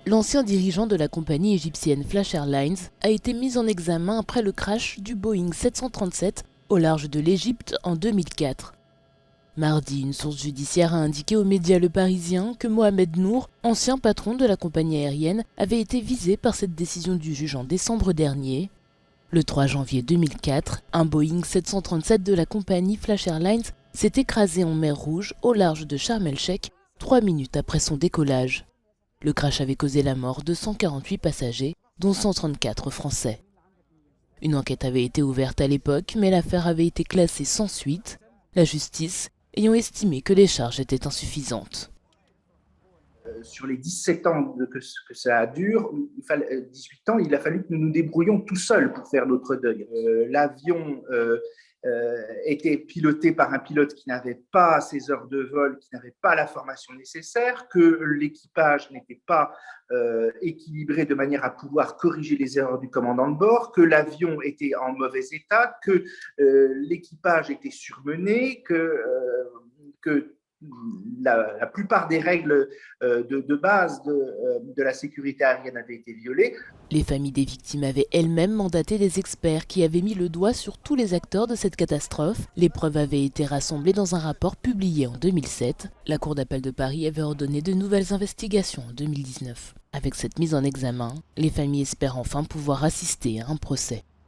L'ancien dirigeant de la compagnie égyptienne Flash Airlines a été mis en examen après le crash du Boeing 737 au large de l'Égypte en 2004. Mardi, une source judiciaire a indiqué aux médias Le Parisien que Mohamed Nour, ancien patron de la compagnie aérienne, avait été visé par cette décision du juge en décembre dernier. Le 3 janvier 2004, un Boeing 737 de la compagnie Flash Airlines s'est écrasé en mer Rouge au large de Sharm el-Sheikh 3 minutes après son décollage. Le crash avait causé la mort de 148 passagers, dont 134 Français. Une enquête avait été ouverte à l'époque, mais l'affaire avait été classée sans suite, la justice ayant estimé que les charges étaient insuffisantes. Sur les 17 ans que ça dure, 18 ans, il a fallu que nous nous débrouillions tout seuls pour faire notre deuil. L'avion était piloté par un pilote qui n'avait pas ses heures de vol, qui n'avait pas la formation nécessaire, que l'équipage n'était pas équilibré de manière à pouvoir corriger les erreurs du commandant de bord, que l'avion était en mauvais état, que l'équipage était surmené, que la plupart des règles de base de la sécurité aérienne avaient été violées. Les familles des victimes avaient elles-mêmes mandaté des experts qui avaient mis le doigt sur tous les acteurs de cette catastrophe. Les preuves avaient été rassemblées dans un rapport publié en 2007. La Cour d'appel de Paris avait ordonné de nouvelles investigations en 2019. Avec cette mise en examen, les familles espèrent enfin pouvoir assister à un procès.